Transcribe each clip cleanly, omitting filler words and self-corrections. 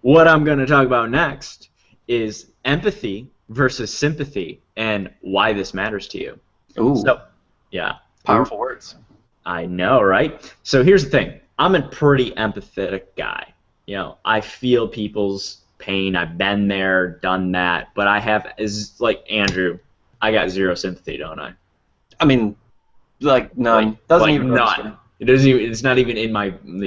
what I'm going to talk about next is empathy versus sympathy and why this matters to you. Ooh, So, yeah. powerful words. I know, right? So here's the thing. I'm a pretty empathetic guy. I feel people's pain. I've been there, done that, but I have, is like Andrew, I got zero sympathy, don't I? I mean, like none. Like, Doesn't like even register. none. It doesn't even. It's not even in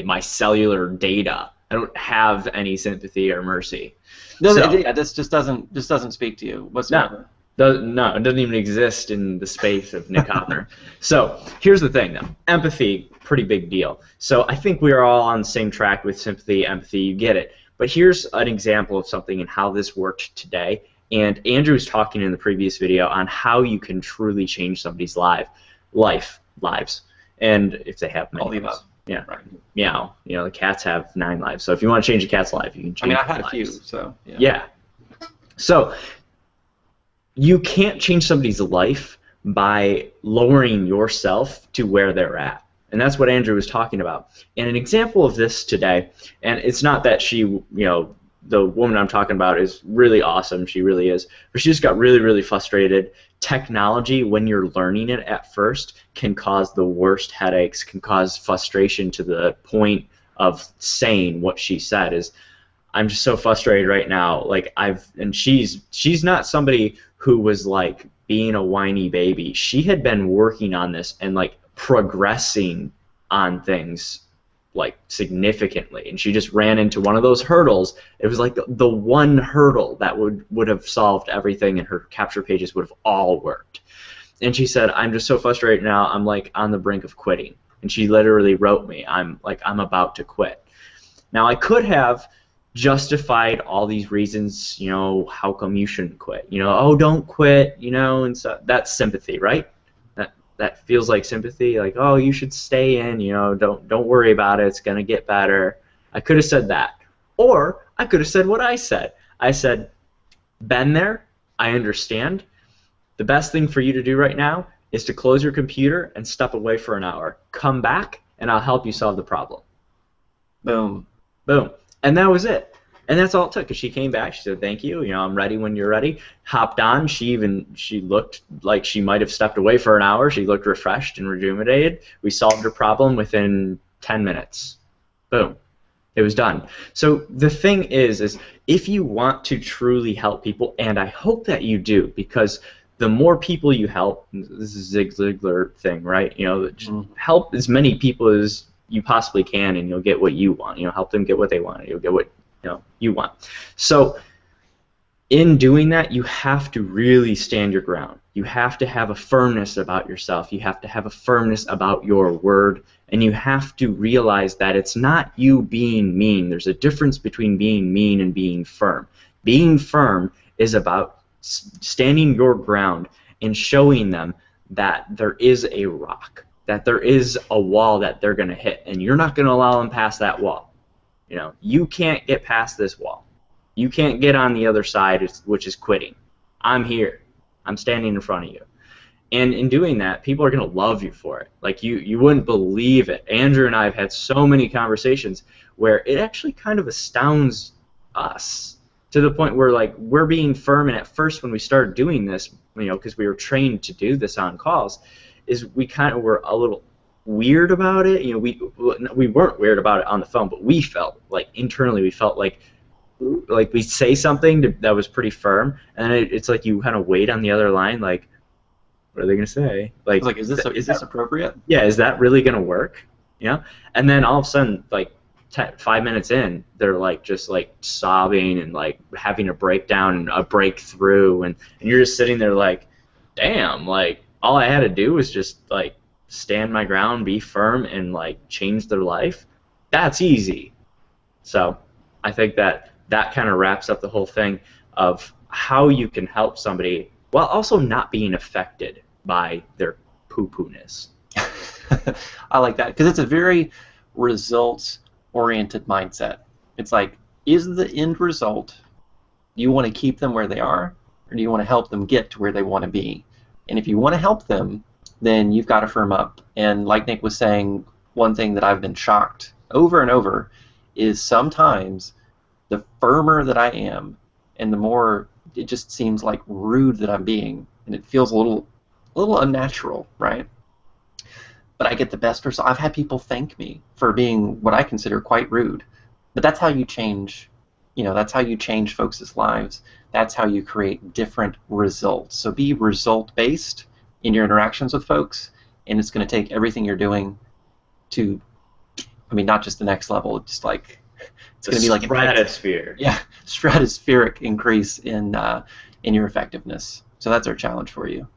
my cellular data. I don't have any sympathy or mercy. So Yeah, this just doesn't speak to you no, whatsoever. no, it doesn't even exist in the space of Nick Hopner. So here's the thing, though. Empathy, pretty big deal. So I think we are all on the same track with sympathy, empathy. You get it. But here's an example of something and how this worked today. And Andrew was talking in the previous video on how you can truly change somebody's lives, and if they have many All the lives. above. Yeah, Right. meow. The cats have 9 lives. So if you want to change a cat's life, you can change. I mean, I had a few, lives. so yeah. Yeah. So you can't change somebody's life by lowering yourself to where they're at. And that's what Andrew was talking about. And an example of this today, and it's not that she, the woman I'm talking about is really awesome, she really is, but she just got really, really frustrated. Technology, when you're learning it at first, can cause the worst headaches, can cause frustration to the point of saying what she said is, I'm just so frustrated right now. Like and she's not somebody who was like being a whiny baby. She had been working on this and like progressing on things like significantly, and she just ran into one of those hurdles. It was like the one hurdle that would have solved everything, and her capture pages would have all worked. And she said, I'm just so frustrated now. I'm like on the brink of quitting. And she literally wrote me, I'm about to quit. Now I could have justified all these reasons, how come you shouldn't quit? Oh, don't quit, and so that's sympathy, right? That feels like sympathy, like, oh, you should stay in, don't worry about it, it's gonna get better. I could have said that. Or I could have said what I said. I said, been there, I understand. The best thing for you to do right now is to close your computer and step away for an hour. Come back and I'll help you solve the problem. Boom. Boom. And that was it. And that's all it took. Cause she came back. She said, "Thank you. I'm ready when you're ready." Hopped on. She looked like she might have stepped away for an hour. She looked refreshed and rejuvenated. We solved her problem within 10 minutes. Boom. It was done. So the thing is if you want to truly help people, and I hope that you do, because the more people you help, this is a Zig Ziglar thing, right? Just help as many people as you possibly can, and you'll get what you want. Help them get what they want, and you'll get what you want. So in doing that, you have to really stand your ground. You have to have a firmness about yourself. You have to have a firmness about your word, and you have to realize that it's not you being mean. There's a difference between being mean and being firm. Being firm is about standing your ground and showing them that there is a rock, that there is a wall that they're going to hit, and you're not going to allow them past that wall. You can't get past this wall. You can't get on the other side, which is quitting. I'm here. I'm standing in front of you. And in doing that, people are going to love you for it. Like, you wouldn't believe it. Andrew and I have had so many conversations where it actually kind of astounds us to the point where, like, we're being firm. And at first when we started doing this, because we were trained to do this on calls, is we kind of were a little weird about it. We weren't weird about it on the phone, but we felt like internally we felt like we say something that was pretty firm, and then it's like you kind of wait on the other line, like, what are they gonna say? Like, Is this appropriate? Yeah, is that really gonna work? And then all of a sudden, like 5 minutes in, they're like just like sobbing and like having a breakdown and a breakthrough, and you're just sitting there like, damn, like all I had to do was just like stand my ground, be firm, and like change their life. That's easy. So I think that kind of wraps up the whole thing of how you can help somebody while also not being affected by their poo-poo-ness. I like that, because it's a very results-oriented mindset. It's like, is the end result, do you want to keep them where they are, or do you want to help them get to where they want to be? And if you want to help them, then you've got to firm up. And like Nick was saying, one thing that I've been shocked over and over is sometimes the firmer that I am, and the more it just seems like rude that I'm being, and it feels a little unnatural, right? But I get the best result. I've had people thank me for being what I consider quite rude. But that's how you change, that's how you change folks' lives. That's how you create different results. So be result-based in your interactions with folks, and it's going to take everything you're doing to, I mean, not just the next level, just like, it's going to be like stratosphere. stratospheric increase in your effectiveness. So that's our challenge for you.